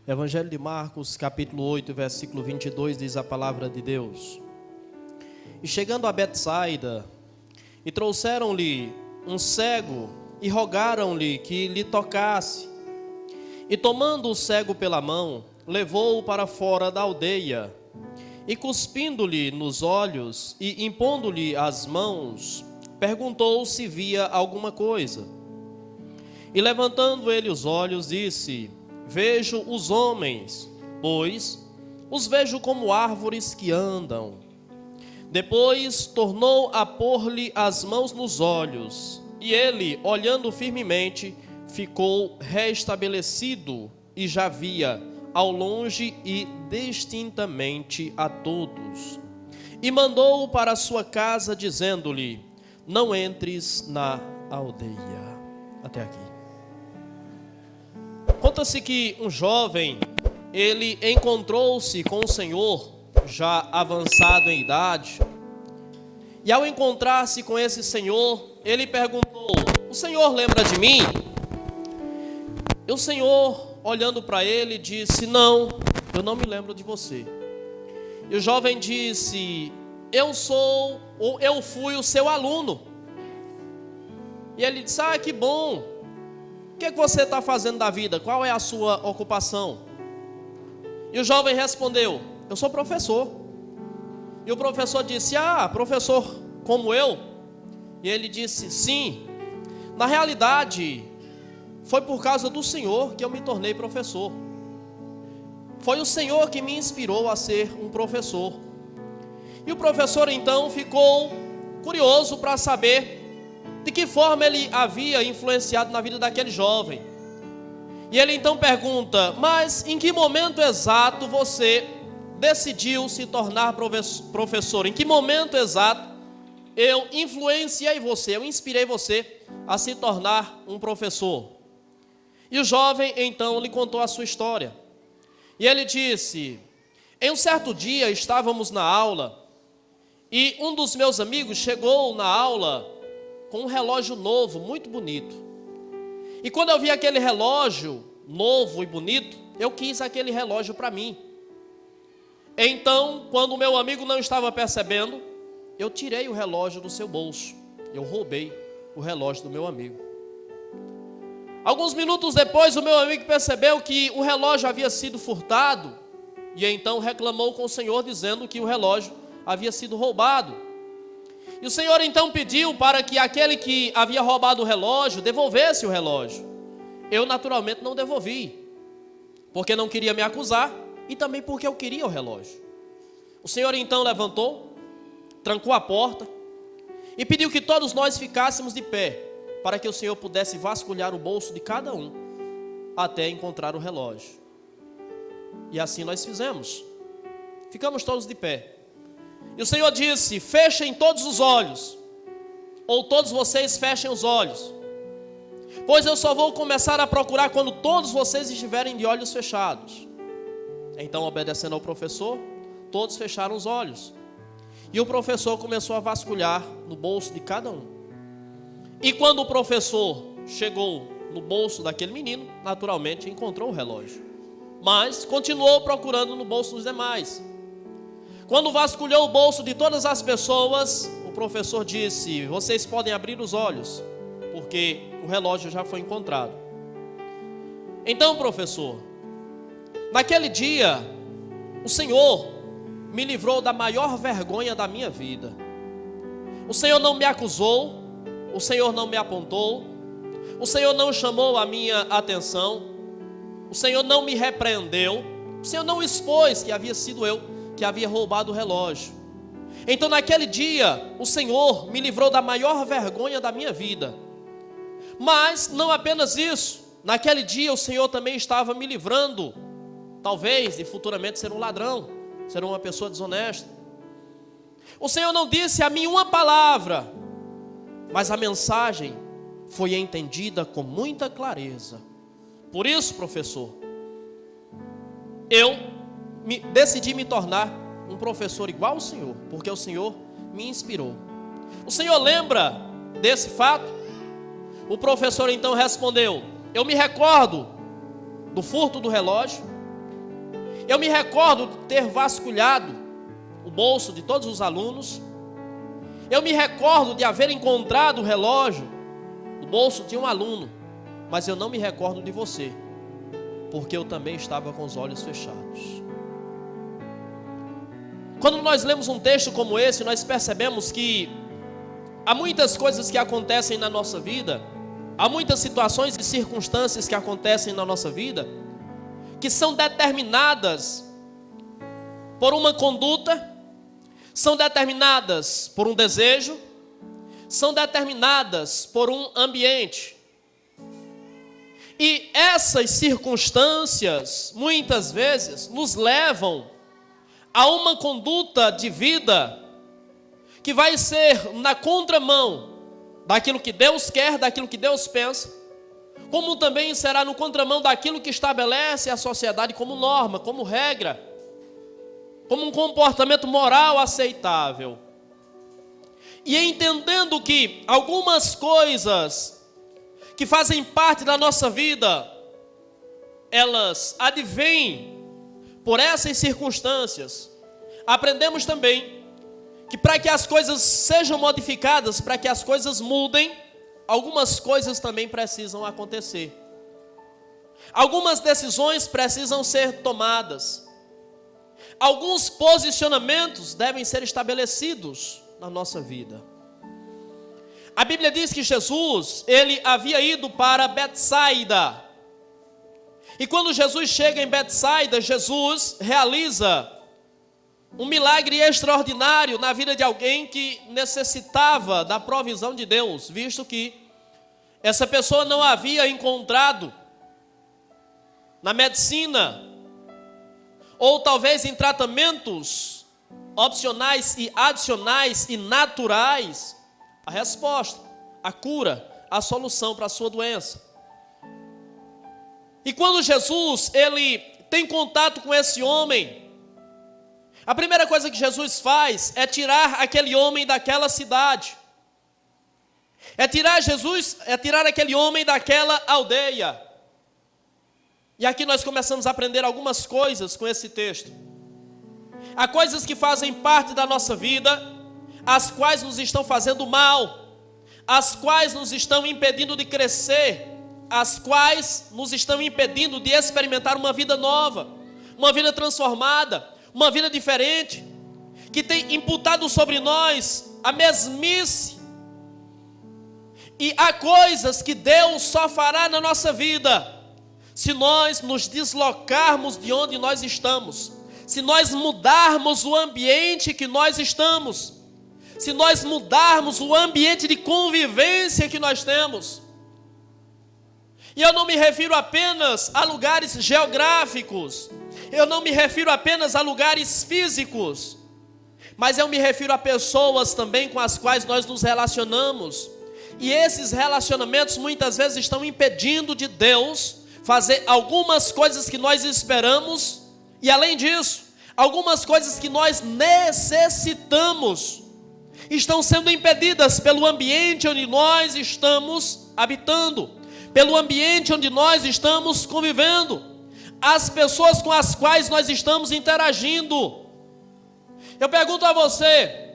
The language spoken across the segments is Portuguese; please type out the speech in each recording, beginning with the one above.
Evangelho de Marcos, capítulo 8, versículo 22, diz a palavra de Deus. E chegando a Betsaida, e trouxeram-lhe um cego, e rogaram-lhe que lhe tocasse. E tomando o cego pela mão, levou-o para fora da aldeia, e cuspindo-lhe nos olhos, e impondo-lhe as mãos, perguntou se via alguma coisa. E levantando ele os olhos, disse: Vejo os homens, pois os vejo como árvores que andam. Depois tornou a pôr-lhe as mãos nos olhos, e ele, olhando firmemente, ficou restabelecido e já via ao longe e distintamente a todos. E mandou-o para a sua casa, dizendo-lhe: Não entres na aldeia. Até aqui. Conta-se que um jovem, ele encontrou-se com o Senhor, já avançado em idade, e ao encontrar-se com esse Senhor, ele perguntou: O Senhor lembra de mim? E o Senhor, olhando para ele, disse: Não, eu não me lembro de você. E o jovem disse: Eu fui o seu aluno. E ele disse: Ah, que bom. O que você está fazendo da vida? Qual é a sua ocupação? E o jovem respondeu: Eu sou professor. E o professor disse: Ah, professor como eu? E ele disse: Sim. Na realidade, foi por causa do Senhor que eu me tornei professor. Foi o Senhor que me inspirou a ser um professor. E o professor então ficou curioso para saber de que forma ele havia influenciado na vida daquele jovem. E ele então pergunta: Mas em que momento exato você decidiu se tornar professor? Em que momento exato eu influenciei você, eu inspirei você a se tornar um professor? E o jovem então lhe contou a sua história. E ele disse: Em um certo dia estávamos na aula, e um dos meus amigos chegou na aula com um relógio novo, muito bonito. E quando eu vi aquele relógio novo e bonito, eu quis aquele relógio para mim. Então, quando o meu amigo não estava percebendo, eu tirei o relógio do seu bolso. Eu roubei o relógio do meu amigo. Alguns minutos depois, o meu amigo percebeu que o relógio havia sido furtado, e então reclamou com o Senhor, dizendo que o relógio havia sido roubado. E o Senhor então pediu para que aquele que havia roubado o relógio devolvesse o relógio. Eu naturalmente não devolvi, porque não queria me acusar e também porque eu queria o relógio. O Senhor então levantou, trancou a porta e pediu que todos nós ficássemos de pé, para que o Senhor pudesse vasculhar o bolso de cada um até encontrar o relógio. E assim nós fizemos. Ficamos todos de pé. E o Senhor disse: Fechem todos os olhos, ou todos vocês fechem os olhos, pois eu só vou começar a procurar quando todos vocês estiverem de olhos fechados. Então, obedecendo ao professor, todos fecharam os olhos. E o professor começou a vasculhar no bolso de cada um. E quando o professor chegou no bolso daquele menino, naturalmente encontrou o relógio, mas continuou procurando no bolso dos demais. Quando vasculhou o bolso de todas as pessoas, o professor disse: Vocês podem abrir os olhos, porque o relógio já foi encontrado. Então, professor, naquele dia, o Senhor me livrou da maior vergonha da minha vida. O Senhor não me acusou, o Senhor não me apontou, o Senhor não chamou a minha atenção, o Senhor não me repreendeu, o Senhor não expôs que havia sido eu que havia roubado o relógio. Então naquele dia o Senhor me livrou da maior vergonha da minha vida. Mas não apenas isso, naquele dia o Senhor também estava me livrando, talvez, de futuramente ser um ladrão, ser uma pessoa desonesta. O Senhor não disse a mim uma palavra, mas a mensagem foi entendida com muita clareza. Por isso, professor, eu decidi me tornar um professor igual ao Senhor, porque o Senhor me inspirou. O Senhor lembra desse fato? O professor então respondeu: Eu me recordo do furto do relógio, Eu me recordo de ter vasculhado o bolso de todos os alunos. Eu me recordo de haver encontrado o relógio no bolso de um aluno. Mas eu não me recordo de você, porque eu também estava com os olhos fechados. Quando nós lemos um texto como esse, nós percebemos que há muitas coisas que acontecem na nossa vida, há muitas situações e circunstâncias que acontecem na nossa vida, que são determinadas por uma conduta, são determinadas por um desejo, são determinadas por um ambiente. E essas circunstâncias, muitas vezes, nos levam a uma conduta de vida que vai ser na contramão daquilo que Deus quer, daquilo que Deus pensa, como também será no contramão daquilo que estabelece a sociedade como norma, como regra, como um comportamento moral aceitável. E entendendo que algumas coisas que fazem parte da nossa vida, elas advêm por essas circunstâncias, aprendemos também que para que as coisas sejam modificadas, para que as coisas mudem, algumas coisas também precisam acontecer. Algumas decisões precisam ser tomadas. Alguns posicionamentos devem ser estabelecidos na nossa vida. A Bíblia diz que Jesus, ele havia ido para Betsaida. E quando Jesus chega em Betsaida, Jesus realiza um milagre extraordinário na vida de alguém que necessitava da provisão de Deus, visto que essa pessoa não havia encontrado na medicina, ou talvez em tratamentos opcionais e adicionais e naturais, a resposta, a cura, a solução para a sua doença. E quando Jesus, ele tem contato com esse homem, a primeira coisa que Jesus faz é tirar aquele homem daquela cidade. É tirar aquele homem daquela aldeia. E aqui nós começamos a aprender algumas coisas com esse texto. Há coisas que fazem parte da nossa vida, as quais nos estão fazendo mal, as quais nos estão impedindo de crescer, as quais nos estão impedindo de experimentar uma vida nova, uma vida transformada, uma vida diferente, que tem imputado sobre nós a mesmice. E há coisas que Deus só fará na nossa vida se nós nos deslocarmos de onde nós estamos, se nós mudarmos o ambiente que nós estamos, se nós mudarmos o ambiente de convivência que nós temos. E eu não me refiro apenas a lugares geográficos, eu não me refiro apenas a lugares físicos, mas eu me refiro a pessoas também com as quais nós nos relacionamos. E esses relacionamentos muitas vezes estão impedindo de Deus fazer algumas coisas que nós esperamos, e além disso, algumas coisas que nós necessitamos, estão sendo impedidas pelo ambiente onde nós estamos habitando, pelo ambiente onde nós estamos convivendo, as pessoas com as quais nós estamos interagindo. Eu pergunto a você,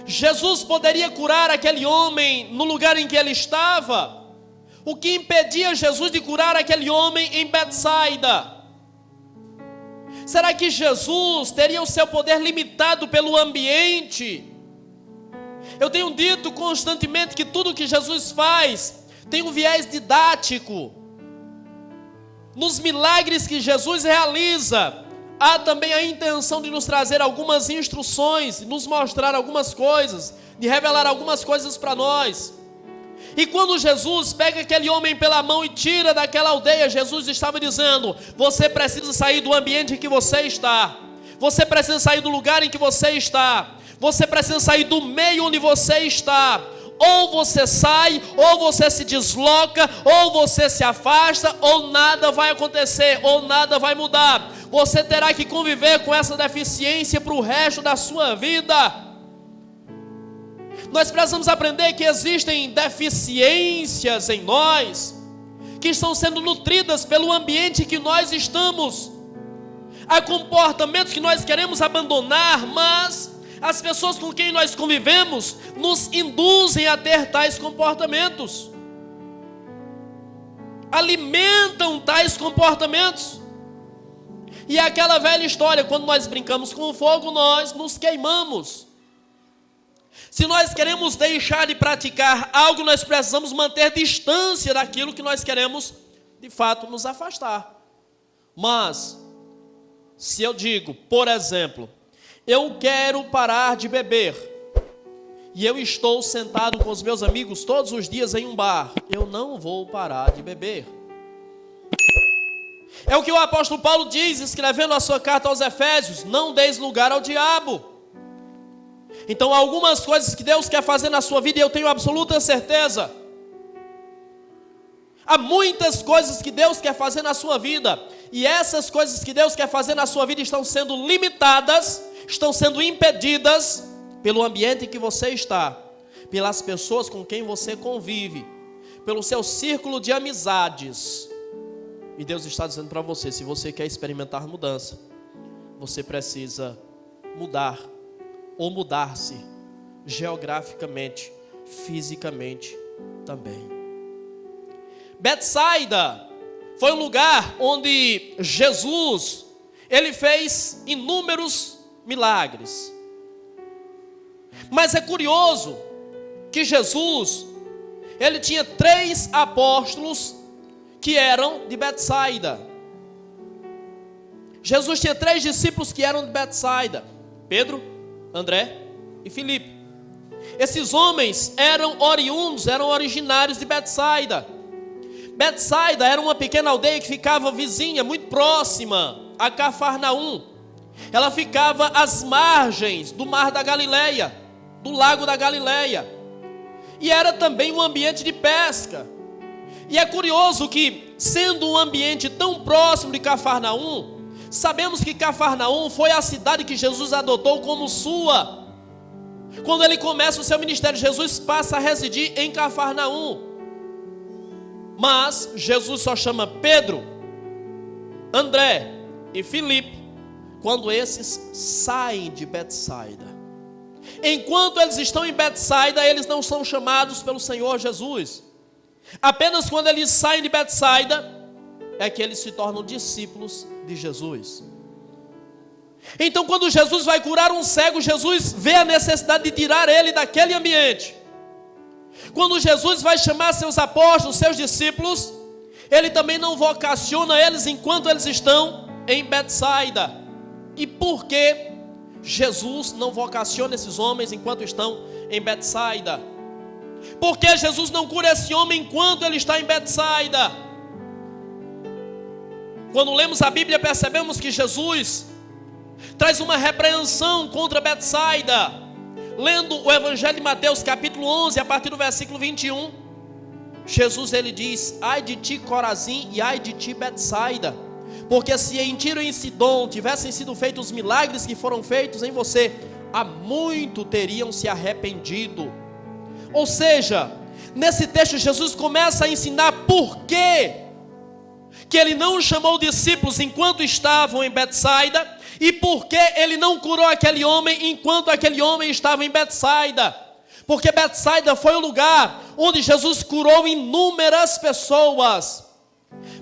Jesus poderia curar aquele homem no lugar em que ele estava? O que impedia Jesus de curar aquele homem em Betsaida? Será que Jesus teria o seu poder limitado pelo ambiente? Eu tenho dito constantemente que tudo que Jesus faz tem um viés didático. Nos milagres que Jesus realiza, há também a intenção de nos trazer algumas instruções, de nos mostrar algumas coisas, de revelar algumas coisas para nós. E quando Jesus pega aquele homem pela mão e tira daquela aldeia, Jesus estava dizendo: você precisa sair do ambiente em que você está, você precisa sair do lugar em que você está, você precisa sair do meio onde você está. Ou você sai, ou você se desloca, ou você se afasta, ou nada vai acontecer, ou nada vai mudar. Você terá que conviver com essa deficiência para o resto da sua vida. Nós precisamos aprender que existem deficiências em nós, que estão sendo nutridas pelo ambiente que nós estamos. há comportamentos que nós queremos abandonar, mas as pessoas com quem nós convivemos nos induzem a ter tais comportamentos, alimentam tais comportamentos. E é aquela velha história, quando nós brincamos com o fogo, nós nos queimamos. Se nós queremos deixar de praticar algo, nós precisamos manter distância daquilo que nós queremos, de fato, nos afastar. Mas, se eu digo, por exemplo, eu quero parar de beber, e eu estou sentado com os meus amigos todos os dias em um bar, eu não vou parar de beber. É o que o apóstolo Paulo diz, escrevendo a sua carta aos Efésios: não deis lugar ao diabo. Então, algumas coisas que Deus quer fazer na sua vida, e eu tenho absoluta certeza, há muitas coisas que Deus quer fazer na sua vida, e essas coisas que Deus quer fazer na sua vida estão sendo limitadas, estão sendo impedidas pelo ambiente em que você está, pelas pessoas com quem você convive, pelo seu círculo de amizades. E Deus está dizendo para você: se você quer experimentar mudança, você precisa mudar, ou mudar-se geograficamente, fisicamente também. Betsaida foi um lugar onde Jesus, ele fez inúmeros milagres. Mas é curioso que Jesus, ele tinha 3 apóstolos que eram de Betsaida. Jesus tinha 3 discípulos que eram de Betsaida: Pedro, André e Filipe. Esses homens eram oriundos, eram originários de Betsaida. Betsaida era uma pequena aldeia que ficava vizinha, muito próxima a Cafarnaum. Ela ficava às margens do mar da Galileia, do lago da Galileia. E era também um ambiente de pesca. E é curioso que, sendo um ambiente tão próximo de Cafarnaum, sabemos que Cafarnaum foi a cidade que Jesus adotou como sua. Quando ele começa o seu ministério, Jesus passa a residir em Cafarnaum. Mas Jesus só chama Pedro, André e Filipe quando esses saem de Betsaida. Enquanto eles estão em Betsaida, eles não são chamados pelo Senhor Jesus. Apenas quando eles saem de Betsaida é que eles se tornam discípulos de Jesus. Então, quando Jesus vai curar um cego, Jesus vê a necessidade de tirar ele daquele ambiente. Quando Jesus vai chamar seus apóstolos, seus discípulos, ele também não vocaciona eles enquanto eles estão em Betsaida. E por que Jesus não vocaciona esses homens enquanto estão em Betsaida? Por que Jesus não cura esse homem enquanto ele está em Betsaida? Quando lemos a Bíblia, percebemos que Jesus traz uma repreensão contra Betsaida. Lendo o Evangelho de Mateus, capítulo 11, a partir do versículo 21, Jesus, ele diz: ai de ti, Corazim, e ai de ti, Betsaida, porque se em Tiro e em Sidom tivessem sido feitos os milagres que foram feitos em você, há muito teriam se arrependido. Ou seja, nesse texto Jesus começa a ensinar por que ele não chamou discípulos enquanto estavam em Betsaida, e por que ele não curou aquele homem enquanto aquele homem estava em Betsaida. Porque Betsaida foi o lugar onde Jesus curou inúmeras pessoas.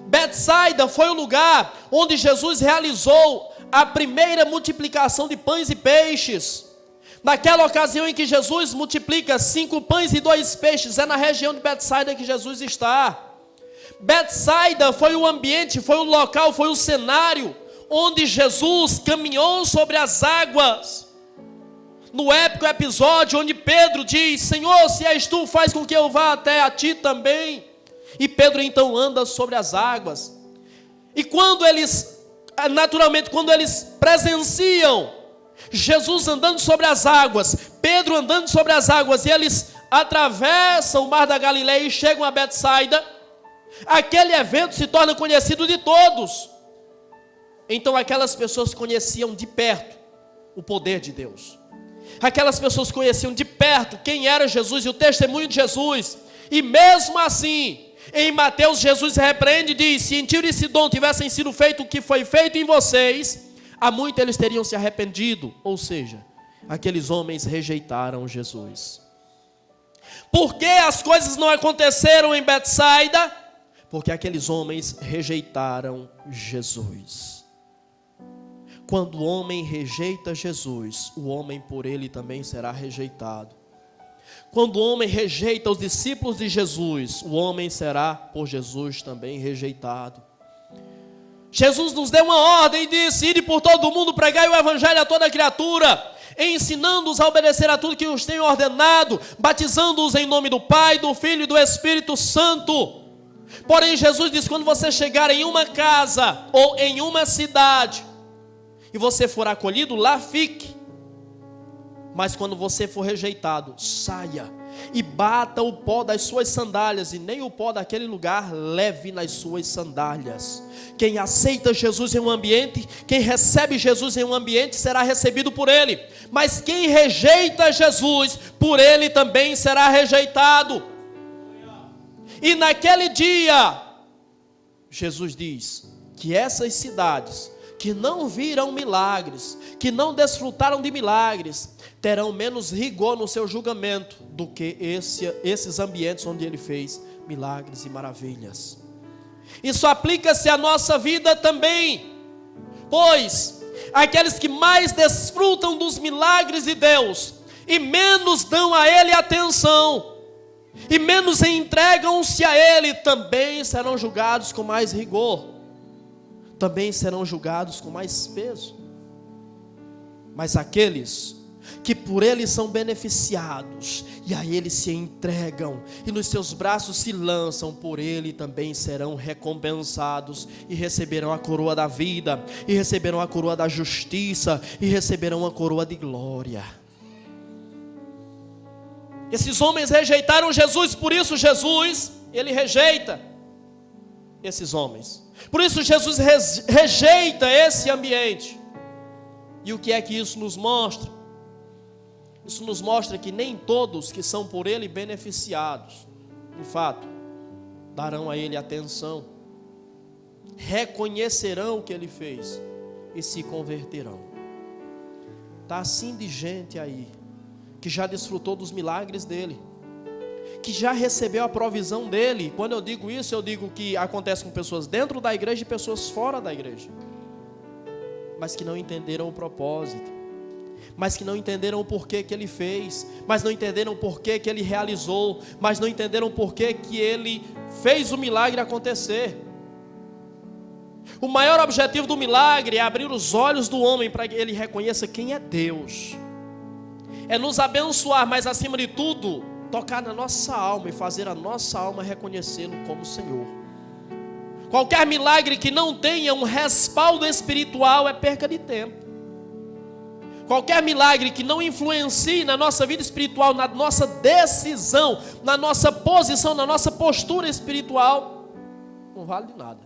Betsaida foi o lugar onde Jesus realizou a primeira multiplicação de pães e peixes. Naquela ocasião em que Jesus multiplica 5 pães e 2 peixes, é na região de Betsaida que Jesus está. Betsaida foi o ambiente, foi o local, foi o cenário onde Jesus caminhou sobre as águas. No épico episódio onde Pedro diz: Senhor, se és tu, faz com que eu vá até a ti também. E Pedro então anda sobre as águas. E quando eles, naturalmente, quando eles presenciam Jesus andando sobre as águas, Pedro andando sobre as águas, e eles atravessam o mar da Galileia e chegam a Betsaida, aquele evento se torna conhecido de todos. Então aquelas pessoas conheciam de perto o poder de Deus. Aquelas pessoas conheciam de perto quem era Jesus e o testemunho de Jesus. E mesmo assim, em Mateus, Jesus repreende e diz: se em Tiro e Sidom tivessem sido feito o que foi feito em vocês, há muito eles teriam se arrependido. Ou seja, aqueles homens rejeitaram Jesus. Por que as coisas não aconteceram em Betsaida? Porque aqueles homens rejeitaram Jesus. Quando o homem rejeita Jesus, o homem por ele também será rejeitado. Quando o homem rejeita os discípulos de Jesus, o homem será por Jesus também rejeitado. Jesus nos deu uma ordem e disse: ide por todo o mundo, pregai o evangelho a toda criatura, ensinando-os a obedecer a tudo que os tenho ordenado, batizando-os em nome do Pai, do Filho e do Espírito Santo. Porém Jesus diz: quando você chegar em uma casa ou em uma cidade e você for acolhido, lá fique. Mas quando você for rejeitado, saia e bata o pó das suas sandálias, e nem o pó daquele lugar leve nas suas sandálias. Quem aceita Jesus em um ambiente, quem recebe Jesus em um ambiente, será recebido por ele. Mas quem rejeita Jesus, por ele também será rejeitado. E naquele dia, Jesus diz que essas cidades que não viram milagres, que não desfrutaram de milagres, terão menos rigor no seu julgamento do que esses ambientes onde ele fez milagres e maravilhas. Isso aplica-se à nossa vida também, pois aqueles que mais desfrutam dos milagres de Deus e menos dão a ele atenção e menos entregam-se a ele, também serão julgados com mais rigor, também serão julgados com mais peso. Mas aqueles que por ele são beneficiados e a ele se entregam e nos seus braços se lançam, por ele também serão recompensados e receberão a coroa da vida, e receberão a coroa da justiça, e receberão a coroa de glória. Esses homens rejeitaram Jesus, por isso Jesus, ele rejeita esses homens. Por isso Jesus rejeita esse ambiente. E o que é que isso nos mostra? Isso nos mostra que nem todos que são por ele beneficiados, de fato, darão a ele atenção, reconhecerão o que ele fez e se converterão. Está assim de gente aí, que já desfrutou dos milagres dele, que já recebeu a provisão dele. Quando eu digo isso, eu digo que acontece com pessoas dentro da igreja e pessoas fora da igreja, mas que não entenderam o propósito, mas que não entenderam o porquê que ele fez, mas não entenderam o porquê que ele realizou, mas não entenderam o porquê que ele fez o milagre acontecer. O maior objetivo do milagre é abrir os olhos do homem para que ele reconheça quem é Deus, é nos abençoar, mas acima de tudo, tocar na nossa alma e fazer a nossa alma reconhecê-lo como Senhor. Qualquer milagre que não tenha um respaldo espiritual é perca de tempo. Qualquer milagre que não influencie na nossa vida espiritual, na nossa decisão, na nossa posição, na nossa postura espiritual, não vale de nada.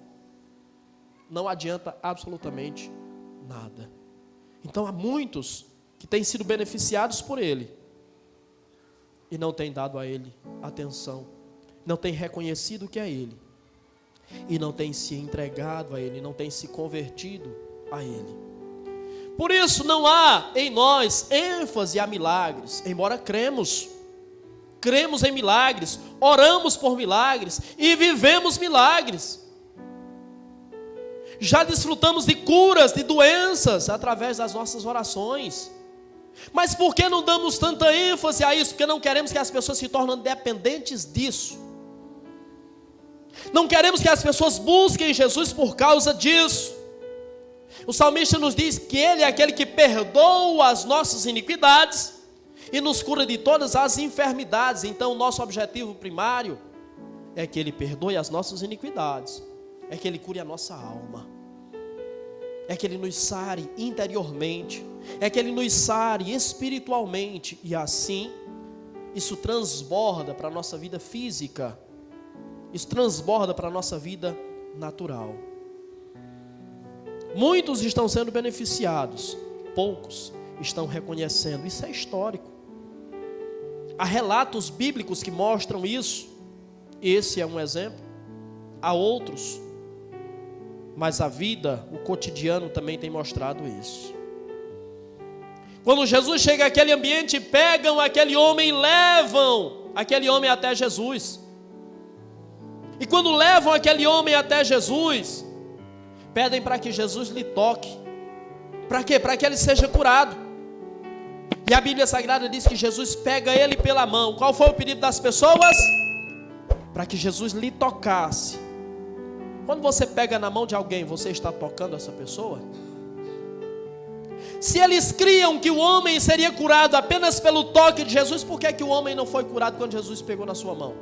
Não adianta absolutamente nada. Então há muitos que têm sido beneficiados por ele e não têm dado a ele atenção, não têm reconhecido o que é ele, e não têm se entregado a ele, não têm se convertido a ele. Por isso não há em nós ênfase a milagres, embora cremos em milagres, oramos por milagres e vivemos milagres. Já desfrutamos de curas, de doenças através das nossas orações. Mas por que não damos tanta ênfase a isso? Porque não queremos que as pessoas se tornem dependentes disso. Não queremos que as pessoas busquem Jesus por causa disso. O salmista nos diz que ele é aquele que perdoa as nossas iniquidades e nos cura de todas as enfermidades. Então o nosso objetivo primário é que ele perdoe as nossas iniquidades, é que ele cure a nossa alma, é que ele nos sare interiormente, é que ele nos sare espiritualmente, e assim isso transborda para a nossa vida física, isso transborda para a nossa vida natural. Muitos estão sendo beneficiados, poucos estão reconhecendo. Isso é histórico. Há relatos bíblicos que mostram isso. Esse é um exemplo. Há outros. Mas a vida, o cotidiano também tem mostrado isso. Quando Jesus chega àquele ambiente, pegam aquele homem e levam aquele homem até Jesus. E quando levam aquele homem até Jesus, pedem para que Jesus lhe toque. Para quê? Para que ele seja curado. E a Bíblia Sagrada diz que Jesus pega ele pela mão. Qual foi o pedido das pessoas? Para que Jesus lhe tocasse. Quando você pega na mão de alguém, você está tocando essa pessoa? Se eles criam que o homem seria curado apenas pelo toque de Jesus, por que o homem não foi curado quando Jesus pegou na sua mão?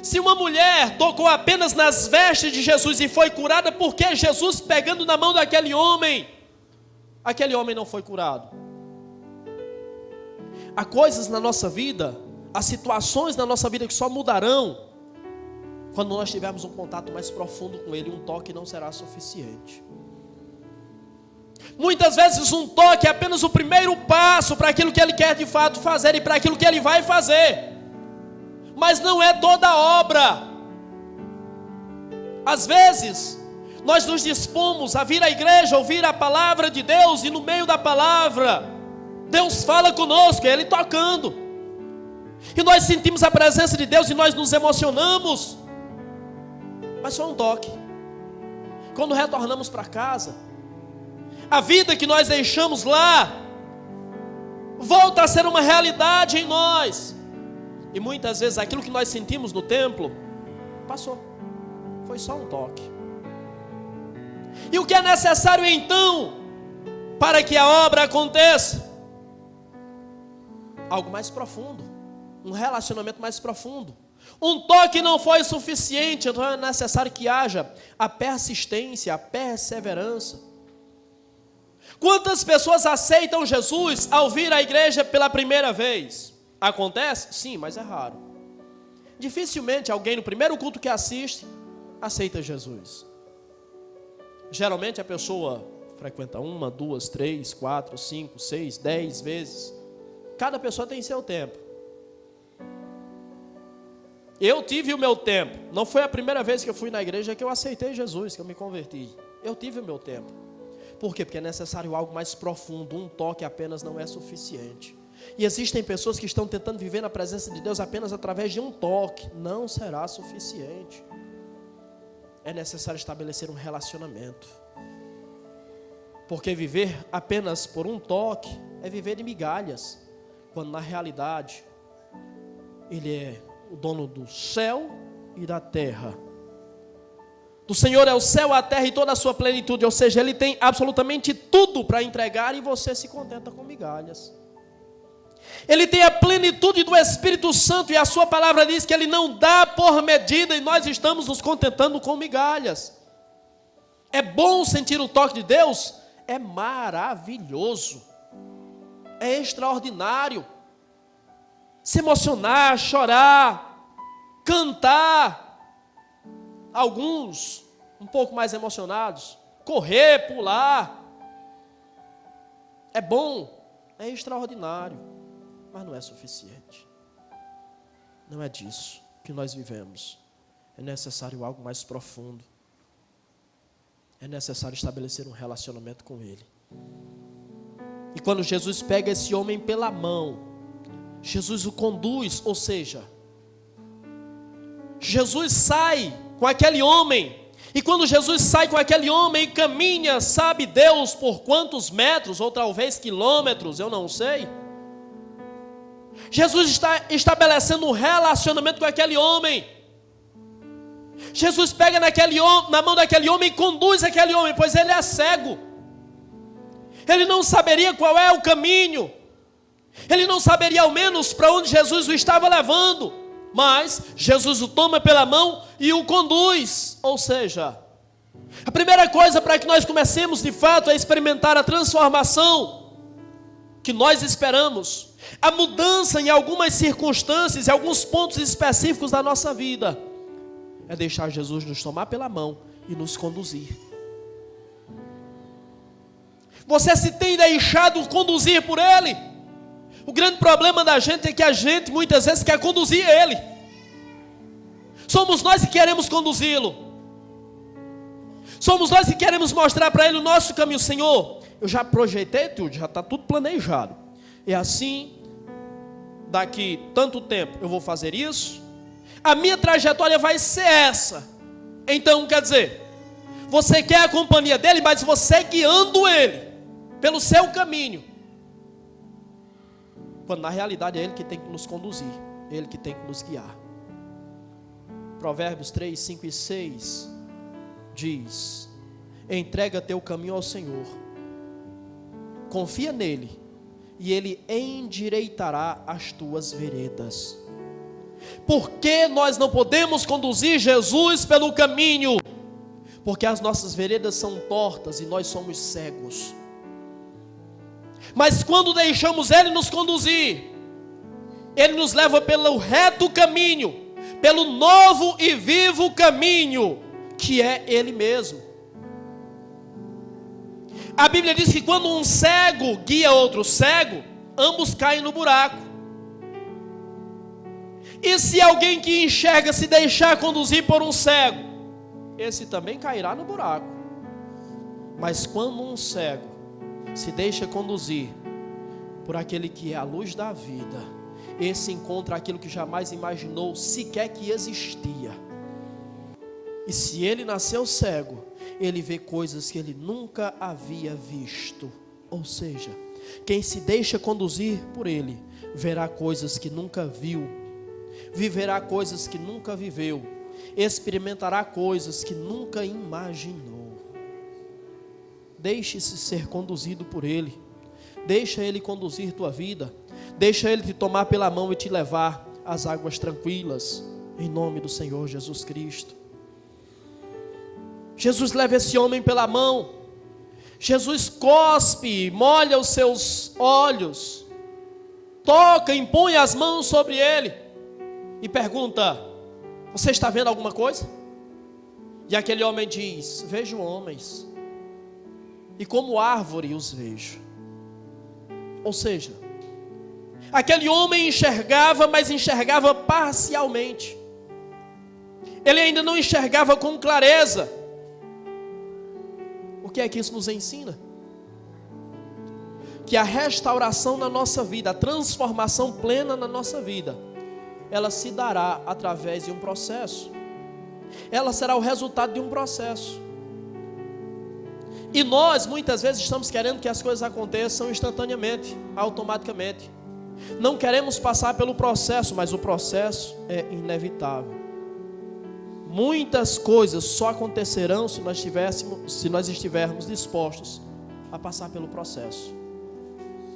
Se uma mulher tocou apenas nas vestes de Jesus e foi curada, por que Jesus pegando na mão daquele homem, aquele homem não foi curado? Há coisas na nossa vida, há situações na nossa vida que só mudarão quando nós tivermos um contato mais profundo com Ele. Um toque não será suficiente. Muitas vezes um toque é apenas o primeiro passo para aquilo que Ele quer de fato fazer e para aquilo que Ele vai fazer. Mas não é toda a obra. Às vezes, nós nos dispomos a vir à igreja, ouvir a palavra de Deus, e no meio da palavra, Deus fala conosco, é Ele tocando. E nós sentimos a presença de Deus e nós nos emocionamos. Mas foi um toque. Quando retornamos para casa, a vida que nós deixamos lá volta a ser uma realidade em nós. E muitas vezes aquilo que nós sentimos no templo passou. Foi só um toque. E o que é necessário então para que a obra aconteça? Algo mais profundo. Um relacionamento mais profundo. Um toque não foi suficiente, então é necessário que haja a persistência, a perseverança. Quantas pessoas aceitam Jesus ao vir à igreja pela primeira vez? Acontece? Sim, mas é raro. Dificilmente alguém no primeiro culto que assiste aceita Jesus. Geralmente a pessoa frequenta 1, 2, 3, 4, 5, 6, 10 vezes. Cada pessoa tem seu tempo. Eu tive o meu tempo. Não foi a primeira vez que eu fui na igreja que eu aceitei Jesus, que eu me converti. Eu tive o meu tempo. Por quê? Porque é necessário algo mais profundo. Um toque apenas não é suficiente. E existem pessoas que estão tentando viver na presença de Deus apenas através de um toque. Não será suficiente. É necessário estabelecer um relacionamento. Porque viver apenas por um toque é viver de migalhas. Quando na realidade Ele é o dono do céu e da terra. Do Senhor é o céu, a terra e toda a sua plenitude. Ou seja, Ele tem absolutamente tudo para entregar e você se contenta com migalhas. Ele tem a plenitude do Espírito Santo e a sua palavra diz que Ele não dá por medida e nós estamos nos contentando com migalhas. É bom sentir o toque de Deus? É maravilhoso. É extraordinário. Se emocionar, chorar, cantar. Alguns um pouco mais emocionados, correr, pular. É bom, é extraordinário, mas não é suficiente. Não é disso que nós vivemos. É necessário algo mais profundo. É necessário estabelecer um relacionamento com Ele. E quando Jesus pega esse homem pela mão, Jesus o conduz, ou seja, Jesus sai com aquele homem, e quando Jesus sai com aquele homem e caminha, sabe Deus por quantos metros, ou talvez quilômetros, eu não sei. Jesus está estabelecendo um relacionamento com aquele homem. Jesus pega na mão daquele homem e conduz aquele homem, pois ele é cego. Ele não saberia qual é o caminho. Ele não saberia ao menos para onde Jesus o estava levando. Mas Jesus o toma pela mão e o conduz. Ou seja, a primeira coisa para que nós comecemos de fato a experimentar a transformação que nós esperamos, a mudança em algumas circunstâncias, em alguns pontos específicos da nossa vida, é deixar Jesus nos tomar pela mão e nos conduzir. Você se tem deixado conduzir por Ele? O grande problema da gente é que a gente muitas vezes quer conduzir Ele. Somos nós que queremos conduzi-lo. Somos nós que queremos mostrar para ele o nosso caminho. Senhor, eu já projetei tudo, já está tudo planejado. É assim, daqui tanto tempo eu vou fazer isso. A minha trajetória vai ser essa. Então, quer dizer, você quer a companhia dele, mas você guiando ele pelo seu caminho. Quando na realidade é ele que tem que nos conduzir, ele que tem que nos guiar. Provérbios 3, 5 e 6 diz: entrega teu caminho ao Senhor, confia nele, e ele endireitará as tuas veredas. Por que nós não podemos conduzir Jesus pelo caminho? Porque as nossas veredas são tortas e nós somos cegos. Mas quando deixamos ele nos conduzir, ele nos leva pelo reto caminho, pelo novo e vivo caminho, que é ele mesmo. A Bíblia diz que quando um cego guia outro cego, ambos caem no buraco. E se alguém que enxerga se deixar conduzir por um cego, esse também cairá no buraco. Mas quando um cego se deixa conduzir por aquele que é a luz da vida, esse encontra aquilo que jamais imaginou sequer que existia. E se ele nasceu cego, ele vê coisas que ele nunca havia visto. Ou seja, quem se deixa conduzir por ele, verá coisas que nunca viu, viverá coisas que nunca viveu, experimentará coisas que nunca imaginou. Deixe-se ser conduzido por ele. Deixa ele conduzir tua vida. Deixa ele te tomar pela mão e te levar às águas tranquilas, em nome do Senhor Jesus Cristo. Jesus leva esse homem pela mão. Jesus cospe, molha os seus olhos, toca, impõe as mãos sobre ele e pergunta: você está vendo alguma coisa? E aquele homem diz: vejo homens, e como árvore os vejo. Ou seja, aquele homem enxergava, mas enxergava parcialmente. Ele ainda não enxergava com clareza. O que é que isso nos ensina? Que a restauração na nossa vida, a transformação plena na nossa vida, ela se dará através de um processo. Ela será o resultado de um processo. E nós muitas vezes estamos querendo que as coisas aconteçam instantaneamente, automaticamente. Não queremos passar pelo processo, mas o processo é inevitável. Muitas coisas só acontecerão se nós estivermos dispostos a passar pelo processo.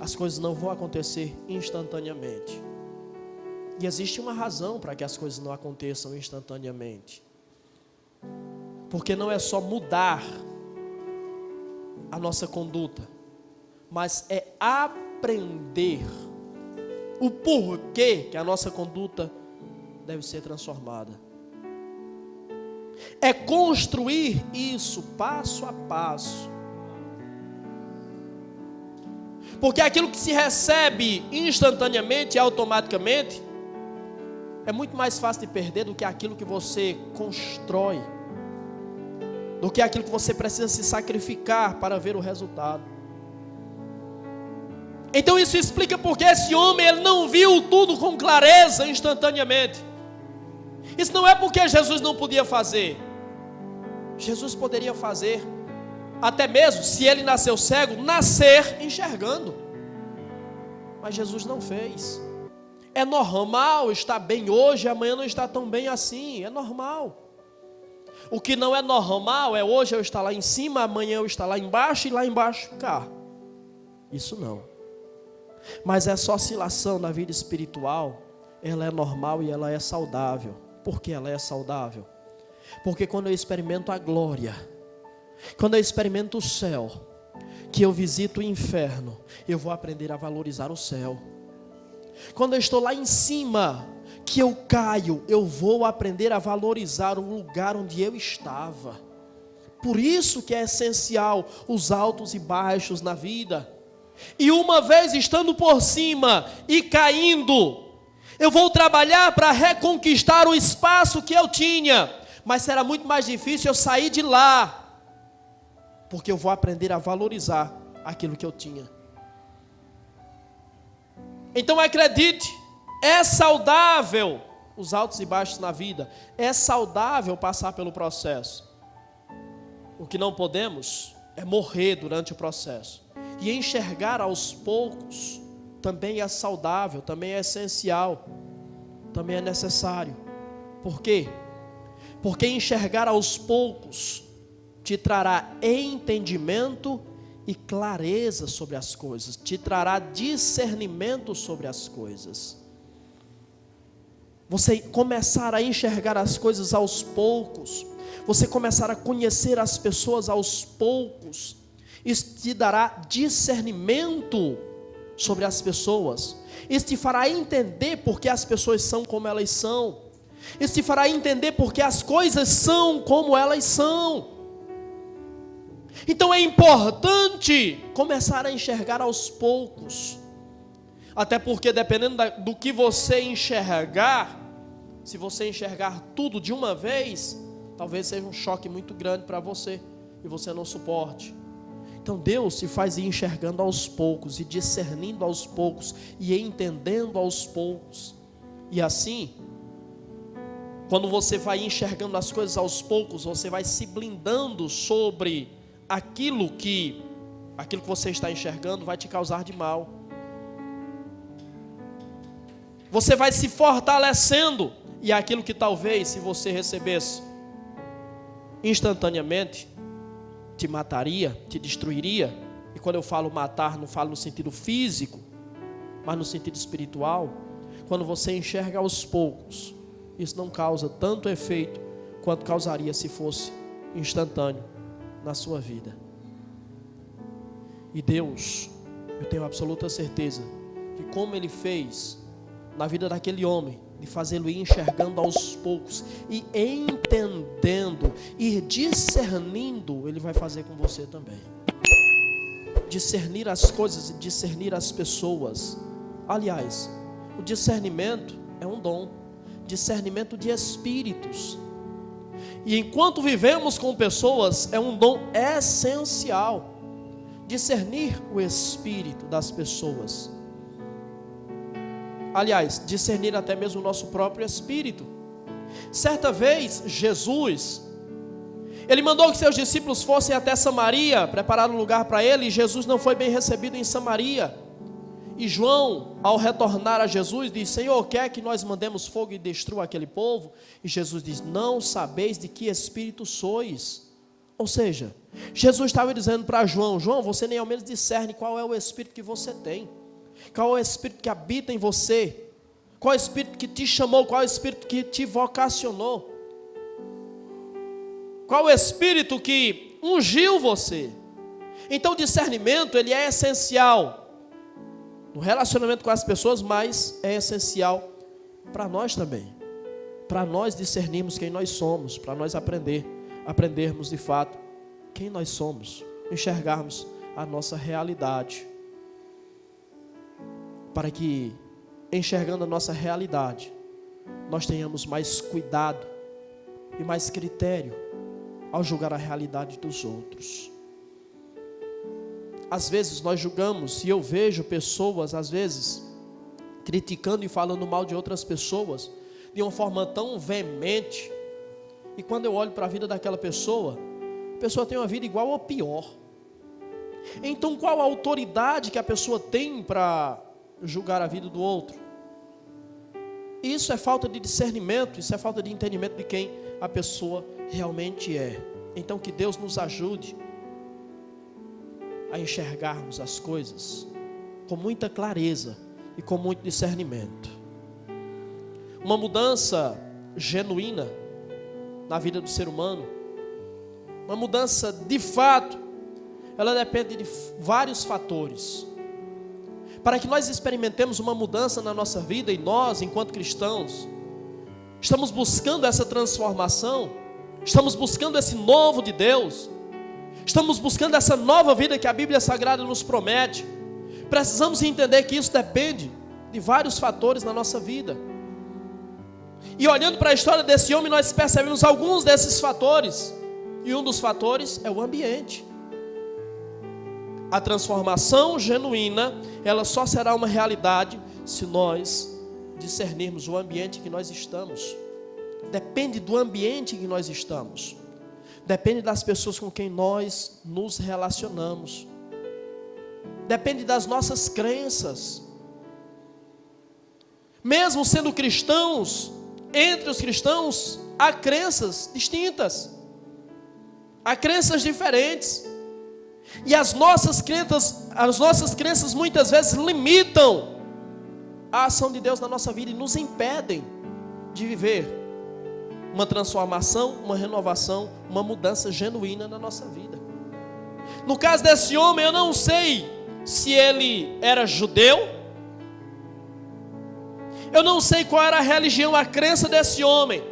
As coisas não vão acontecer instantaneamente. E existe uma razão para que as coisas não aconteçam instantaneamente. Porque não é só mudar a nossa conduta, mas é aprender o porquê que a nossa conduta deve ser transformada. É construir isso passo a passo. Porque aquilo que se recebe instantaneamente e automaticamente é muito mais fácil de perder do que aquilo que você constrói, do que aquilo que você precisa se sacrificar para ver o resultado. Então isso explica porque esse homem ele não viu tudo com clareza instantaneamente. Isso não é porque Jesus não podia fazer. Jesus poderia fazer, até mesmo se ele nasceu cego, nascer enxergando. Mas Jesus não fez. É normal estar bem hoje, amanhã não está tão bem assim. É normal. O que não é normal é hoje eu estar lá em cima, amanhã eu estar lá embaixo e lá embaixo ficar. Isso não. Mas essa oscilação na vida espiritual, ela é normal e ela é saudável. Por que ela é saudável? Porque quando eu experimento a glória, quando eu experimento o céu, que eu visito o inferno, eu vou aprender a valorizar o céu. Quando eu estou lá em cima, que eu caio, eu vou aprender a valorizar o lugar onde eu estava. Por isso que é essencial os altos e baixos na vida. E uma vez estando por cima e caindo, eu vou trabalhar para reconquistar o espaço que eu tinha. Mas será muito mais difícil eu sair de lá porque eu vou aprender a valorizar aquilo que eu tinha. Então acredite, é saudável os altos e baixos na vida, é saudável passar pelo processo. O que não podemos é morrer durante o processo. E enxergar aos poucos também é saudável, também é essencial, também é necessário. Por quê? Porque enxergar aos poucos te trará entendimento e clareza sobre as coisas, te trará discernimento sobre as coisas. Você começar a enxergar as coisas aos poucos, você começar a conhecer as pessoas aos poucos, isso te dará discernimento sobre as pessoas, isso te fará entender porque as pessoas são como elas são, isso te fará entender porque as coisas são como elas são. Então é importante começar a enxergar aos poucos, até porque dependendo do que você enxergar, se você enxergar tudo de uma vez, talvez seja um choque muito grande para você e você não suporte. Então Deus se faz ir enxergando aos poucos e discernindo aos poucos e entendendo aos poucos. E assim, quando você vai enxergando as coisas aos poucos, você vai se blindando sobre aquilo que você está enxergando vai te causar de mal. Você vai se fortalecendo, e aquilo que talvez, se você recebesse instantaneamente, te mataria, te destruiria. E quando eu falo matar, não falo no sentido físico, mas no sentido espiritual. Quando você enxerga aos poucos, isso não causa tanto efeito quanto causaria se fosse instantâneo na sua vida. E Deus, eu tenho absoluta certeza que como Ele fez na vida daquele homem, de fazê-lo ir enxergando aos poucos e entendendo, ir discernindo, Ele vai fazer com você também. Discernir as coisas e discernir as pessoas. Aliás, o discernimento é um dom, discernimento de espíritos. E enquanto vivemos com pessoas, é um dom essencial, discernir o espírito das pessoas. Aliás, discernir até mesmo o nosso próprio espírito. Certa vez, Jesus, Ele mandou que seus discípulos fossem até Samaria, preparar um lugar para Ele, e Jesus não foi bem recebido em Samaria. E João, ao retornar a Jesus, diz: Senhor, quer que nós mandemos fogo e destrua aquele povo? E Jesus diz: não sabeis de que espírito sois. Ou seja, Jesus estava dizendo para João: João, você nem ao menos discerne qual é o espírito que você tem, qual é o espírito que habita em você, qual é o espírito que te chamou, qual é o espírito que te vocacionou, qual é o espírito que ungiu você. Então o discernimento, ele é essencial no relacionamento com as pessoas, mas é essencial para nós também, para nós discernirmos quem nós somos, para nós aprendermos de fato quem nós somos, enxergarmos a nossa realidade, para que, enxergando a nossa realidade, nós tenhamos mais cuidado e mais critério ao julgar a realidade dos outros. Às vezes nós julgamos, e eu vejo pessoas, às vezes, criticando e falando mal de outras pessoas, de uma forma tão veemente, e quando eu olho para a vida daquela pessoa, a pessoa tem uma vida igual ou pior. Então qual a autoridade que a pessoa tem para julgar a vida do outro? Isso é falta de discernimento, isso é falta de entendimento de quem a pessoa realmente é. Então que Deus nos ajude a enxergarmos as coisas com muita clareza e com muito discernimento. Uma mudança genuína na vida do ser humano, uma mudança de fato, ela depende de vários fatores. Para que nós experimentemos uma mudança na nossa vida, e nós, enquanto cristãos, estamos buscando essa transformação, estamos buscando esse novo de Deus, estamos buscando essa nova vida que a Bíblia Sagrada nos promete. Precisamos entender que isso depende de vários fatores na nossa vida. E olhando para a história desse homem, nós percebemos alguns desses fatores. E um dos fatores é o ambiente. a transformação genuína, ela só será uma realidade se nós discernirmos o ambiente em que nós estamos. Depende do ambiente em que nós estamos. Depende das pessoas com quem nós nos relacionamos. Depende das nossas crenças. Mesmo sendo cristãos, entre os cristãos, há crenças distintas. Há crenças diferentes. E as nossas crenças muitas vezes limitam a ação de Deus na nossa vida e nos impedem de viver uma transformação, uma renovação, uma mudança genuína na nossa vida. No caso desse homem, eu não sei se ele era judeu, eu não sei qual era a religião, a crença desse homem,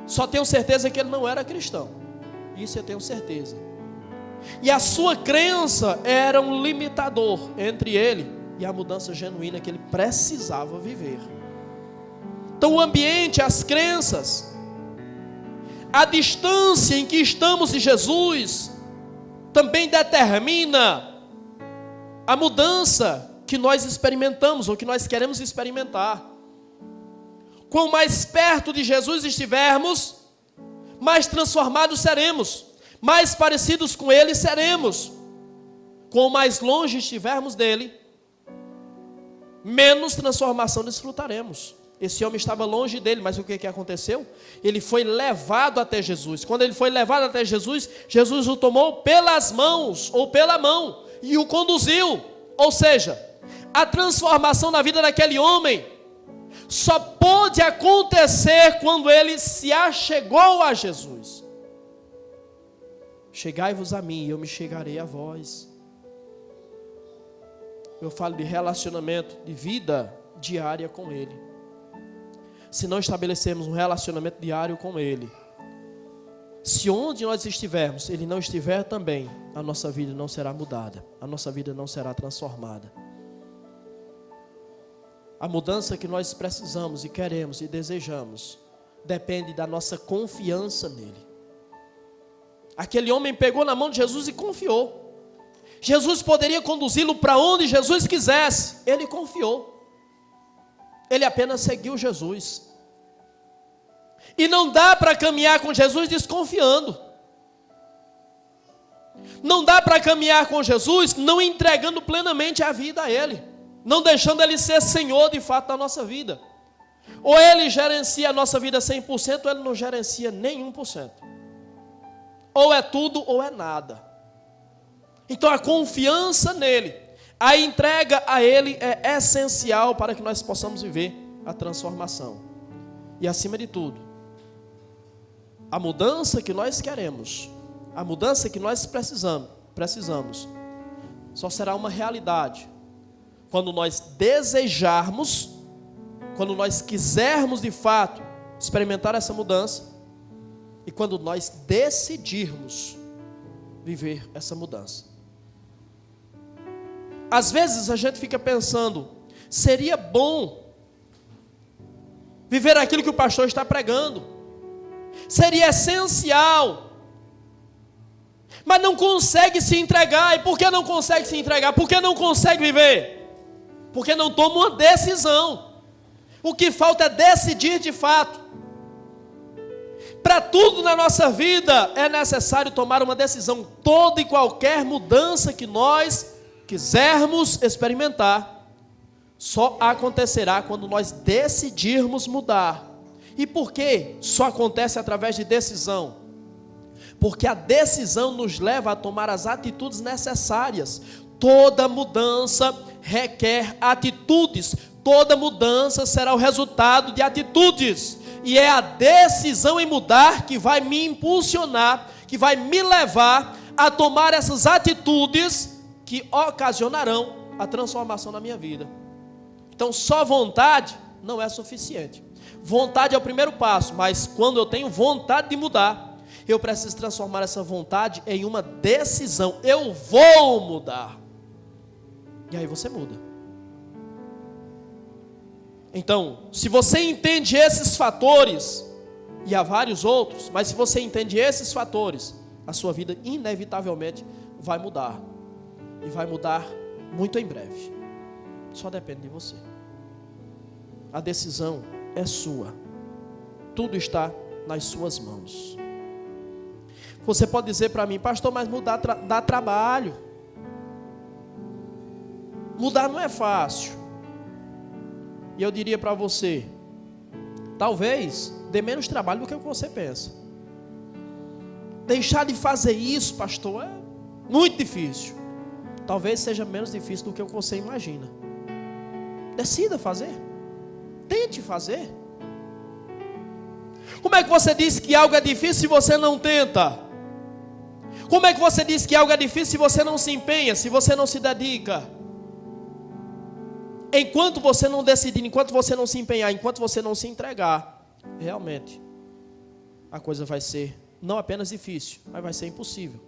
só tenho certeza que ele não era cristão, isso eu tenho certeza. E a sua crença era um limitador entre ele e a mudança genuína que ele precisava viver. Então o ambiente, as crenças, a distância em que estamos de Jesus, também determina a mudança que nós experimentamos, ou que nós queremos experimentar. Quanto mais perto de Jesus estivermos, mais transformados seremos, mais parecidos com Ele seremos. Quanto mais longe estivermos dEle, menos transformação desfrutaremos. Esse homem estava longe dele, mas o que aconteceu? Ele foi levado até Jesus. Quando ele foi levado até Jesus, Jesus o tomou pelas mãos, ou pela mão, e o conduziu. Ou seja, a transformação na vida daquele homem só pôde acontecer quando ele se achegou a Jesus. Chegai-vos a mim, e eu me chegarei a vós. Eu falo de relacionamento, de vida diária com Ele. Se não estabelecermos um relacionamento diário com Ele, se onde nós estivermos, Ele não estiver também, a nossa vida não será mudada, a nossa vida não será transformada. A mudança que nós precisamos e queremos e desejamos, depende da nossa confiança nele. Aquele homem pegou na mão de Jesus e confiou. Jesus poderia conduzi-lo para onde Jesus quisesse, ele confiou. Ele apenas seguiu Jesus. E não dá para caminhar com Jesus desconfiando. Não dá para caminhar com Jesus não entregando plenamente a vida a Ele. Não deixando Ele ser Senhor de fato da nossa vida. Ou Ele gerencia a nossa vida 100%, ou Ele não gerencia nem 1%. Ou é tudo ou é nada. Então a confiança nele, a entrega a Ele é essencial para que nós possamos viver a transformação. E acima de tudo, a mudança que nós queremos, a mudança que nós precisamos, só será uma realidade quando nós desejarmos, quando nós quisermos de fato experimentar essa mudança e quando nós decidirmos viver essa mudança. Às vezes a gente fica pensando, seria bom viver aquilo que o pastor está pregando, seria essencial, mas não consegue se entregar. E por que não consegue se entregar? Por que não consegue viver? Porque não toma uma decisão. O que falta é decidir de fato. Para tudo na nossa vida é necessário tomar uma decisão. Toda e qualquer mudança que nós quisermos experimentar, só acontecerá quando nós decidirmos mudar. E por que só acontece através de decisão? Porque a decisão nos leva a tomar as atitudes necessárias. Toda mudança requer atitudes. Toda mudança será o resultado de atitudes. E é a decisão em mudar que vai me impulsionar, que vai me levar a tomar essas atitudes que ocasionarão a transformação na minha vida. Então só vontade não é suficiente. Vontade é o primeiro passo, mas quando eu tenho vontade de mudar, eu preciso transformar essa vontade em uma decisão. Eu vou mudar. E aí você muda. Então, se você entende esses fatores, e há vários outros, mas se você entende esses fatores, a sua vida inevitavelmente vai mudar. e vai mudar muito em breve. Só depende de você. A decisão é sua. Tudo está nas suas mãos. Você pode dizer para mim: pastor, mas mudar dá trabalho. Mudar não é fácil. E eu diria para você: talvez dê menos trabalho do que o que você pensa. Deixar de fazer isso, pastor, é muito difícil. Talvez seja menos difícil do que o que você imagina. Decida fazer. Tente fazer. Como é que você diz que algo é difícil se você não tenta? Como é que você diz que algo é difícil se você não se empenha, se você não se dedica? Enquanto você não decidir, enquanto você não se empenhar, enquanto você não se entregar, realmente a coisa vai ser não apenas difícil, mas vai ser impossível,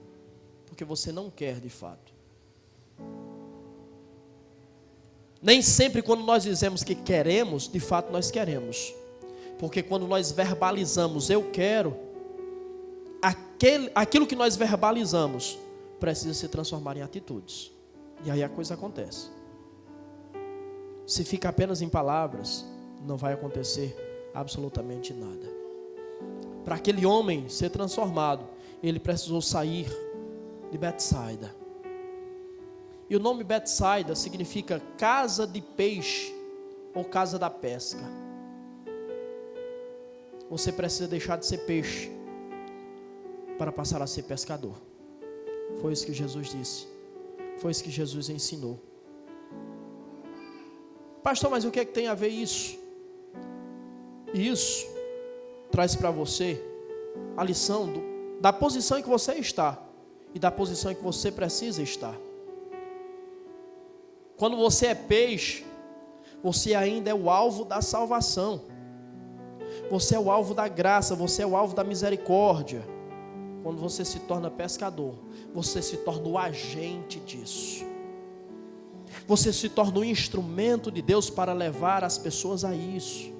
porque você não quer de fato. Nem sempre quando nós dizemos que queremos, de fato nós queremos. Porque quando nós verbalizamos eu quero, aquilo que nós verbalizamos precisa se transformar em atitudes. E aí a coisa acontece. Se fica apenas em palavras, não vai acontecer absolutamente nada. Para aquele homem ser transformado, ele precisou sair de Betsaida. E o nome Betsaida significa casa de peixe ou casa da pesca. Você precisa deixar de ser peixe para passar a ser pescador. Foi isso que Jesus disse. Foi isso que Jesus ensinou. Pastor, mas o que é que tem a ver isso? Isso traz para você a lição da posição em que você está e da posição em que você precisa estar. Quando você é peixe, você ainda é o alvo da salvação. Você é o alvo da graça, você é o alvo da misericórdia. Quando você se torna pescador, você se torna o agente disso. Você se torna um instrumento de Deus para levar as pessoas a isso.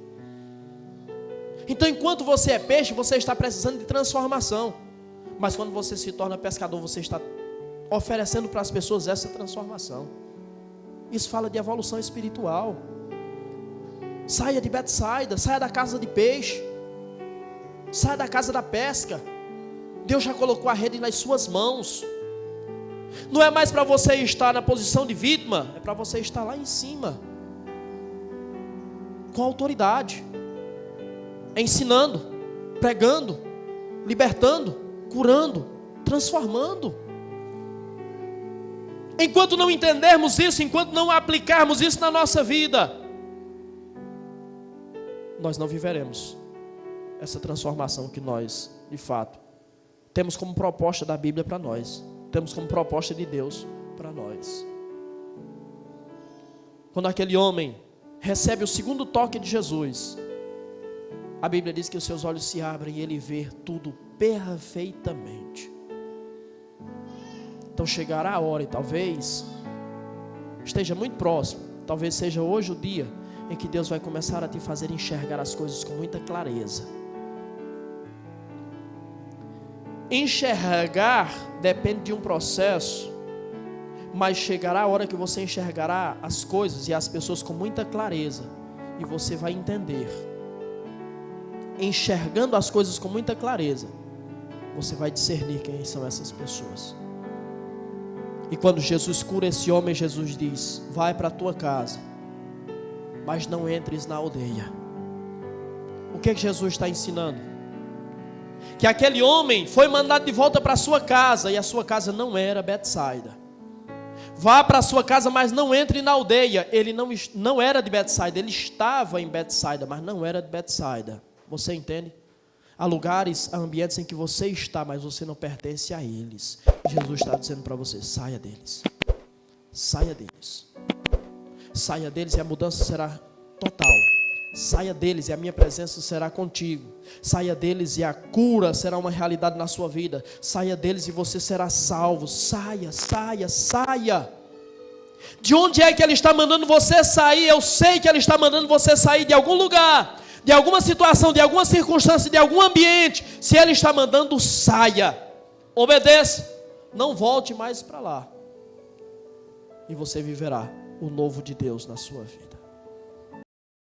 Então, enquanto você é peixe, você está precisando de transformação. Mas quando você se torna pescador, você está oferecendo para as pessoas essa transformação. Isso fala de evolução espiritual. Saia de Betsaida, saia da casa de peixe, saia da casa da pesca. Deus já colocou a rede nas suas mãos. Não é mais para você estar na posição de vítima, é para você estar lá em cima, com autoridade, ensinando, pregando, libertando, curando, transformando. Enquanto não entendermos isso, enquanto não aplicarmos isso na nossa vida, nós não viveremos essa transformação que nós, de fato, temos como proposta da Bíblia para nós. Temos como proposta de Deus para nós. Quando aquele homem recebe o segundo toque de Jesus, a Bíblia diz que os seus olhos se abrem e ele vê tudo perfeitamente. Então chegará a hora, e talvez esteja muito próximo, talvez seja hoje o dia em que Deus vai começar a te fazer enxergar as coisas com muita clareza. Enxergar depende de um processo, mas chegará a hora que você enxergará as coisas e as pessoas com muita clareza, e você vai entender. Enxergando as coisas com muita clareza, você vai discernir quem são essas pessoas. E quando Jesus cura esse homem, Jesus diz: vai para a tua casa, mas não entres na aldeia. O que Jesus está ensinando? Que aquele homem foi mandado de volta para a sua casa, e a sua casa não era Betsaida. Vá para a sua casa, mas não entre na aldeia. Ele não era de Betsaida, ele estava em Betsaida, mas não era de Betsaida. Você entende? Há lugares, há ambientes em que você está, mas você não pertence a eles. Jesus está dizendo para você: saia deles. Saia deles. Saia deles e a mudança será total. Saia deles e a minha presença será contigo. Saia deles e a cura será uma realidade na sua vida. Saia deles e você será salvo. Saia, saia, saia. De onde é que Ele está mandando você sair? Eu sei que Ele está mandando você sair de algum lugar, de alguma situação, de alguma circunstância, de algum ambiente. Se Ele está mandando, saia. Obedeça. Não volte mais para lá. e você viverá o novo de Deus na sua vida.